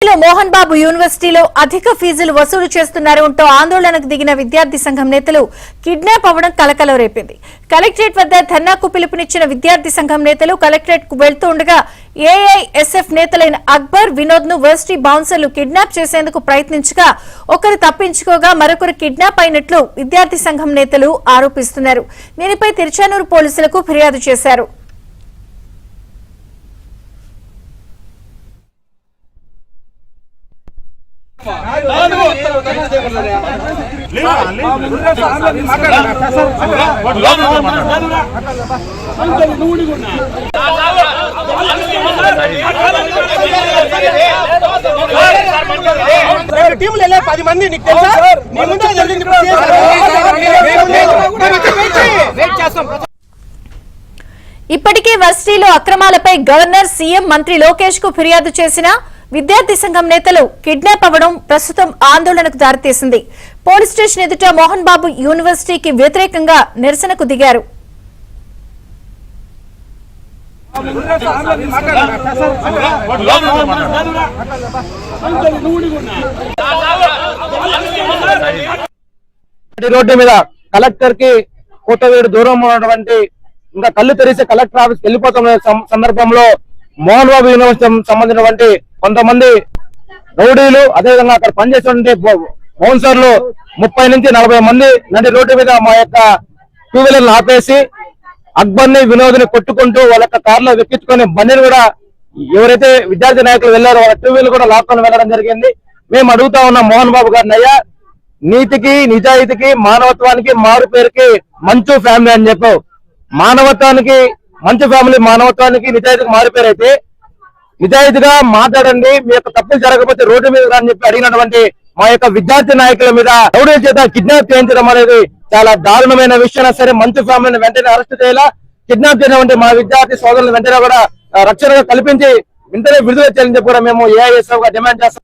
మోహన్ బాబు యూనివర్సిటీలో అధిక ఫీజులు వసూలు చేస్తున్నారంటూ ఆందోళనకు దిగిన విద్యార్థి సంఘం నేతలు కిడ్నాప్ అవ్వడం కలకలం రేపింది. కలెక్టరేట్ వద్ద ధర్నాకు పిలుపునిచ్చిన విద్యార్థి సంఘం నేతలు కలెక్టరేట్ కు వెళ్తూ ఉండగా ఏఐఎస్ఎఫ్ నేతలైన అక్బర్, వినోద్ ను వర్సిటీ బౌన్సర్లు కిడ్నాప్ చేసేందుకు ప్రయత్నించగా ఒకరు తప్పించుకోగా మరొకరు కిడ్నాప్ అయినట్లు విద్యార్థి సంఘం నేతలు ఆరోపిస్తున్నారు. దీనిపై తిరుచానూరు పోలీసులకు ఫిర్యాదు చేశారు. టీంలో 10 మంది నీకు తెలుసా? నీ ముందు జరిగింది. ఇప్పటికే వర్సిటీలో అక్రమాలపై గవర్నర్, సీఎం, మంత్రి లోకేష్ కు ఫిర్యాదు చేసిన విద్యార్థి సంఘం నేతలు కిడ్నాప్ అవ్వడం ప్రస్తుతం ఆందోళనకు దారితీసింది. పోలీస్ స్టేషన్ ఎదుట మోహన్ బాబు యూనివర్సిటీకి వ్యతిరేకంగా నిరసనకు దిగారు. రోడ్డు మీద కలెక్టర్ కి కోటవేడు దూరం ఉన్నటువంటి ఇంకా కళ్ళు తెరిసే కలెక్టర్ ఆఫీస్కి వెళ్ళిపోతున్న సందర్భంలో మోహన్ బాబు యూనివర్సిటీ సంబంధించినటువంటి కొంతమంది రౌడీలు, అదేవిధంగా అక్కడ పనిచేసేటువంటి బౌన్సర్లు 30 నుంచి 40 మంది నడి రోడ్డు మీద మా యొక్క 2 వీలర్లు ఆపేసి అక్బర్ ని, వినోద్ ని కొట్టుకుంటూ వాళ్ళ యొక్క కార్లో వెక్కించుకొని బండిని కూడా ఎవరైతే విద్యార్థి నాయకులు వెళ్లారో వాళ్ళ 2 వీలర్ కూడా లాక్కొని వెళ్లడం జరిగింది. మేము అడుగుతా ఉన్నాం మోహన్ బాబు గారిని, అయ్యా నీతికి, నిజాయితీకి, మానవత్వానికి మారు పేరుకి మంచు ఫ్యామిలీ అని చెప్పావు. మానవత్వానికి మంచు ఫ్యామిలీ, మానవత్వానికి, నిజాయితీకి మారు పేరు అయితే నిజాయితీగా మాట్లాడండి, మీ యొక్క తప్పులు జరగకపోతే రోడ్డు మీద అని చెప్పి అడిగినటువంటి మా యొక్క విద్యార్థి నాయకుల మీద రౌడీల చేత కిడ్నాప్ చేయించడం అనేది చాలా దారుణమైన విషయం. సరే, మంచు ఫ్యామిలీని వెంటనే అరెస్ట్ చేయాలా, కిడ్నాప్ చేసినటువంటి మా విద్యార్థి సోదరులను వెంటనే కూడా రక్షణగా కల్పించి వెంటనే విడుదల చేయాలని చెప్పి కూడా మేము ఏఐఎస్ఎఫ్ గా డిమాండ్ చేస్తాం.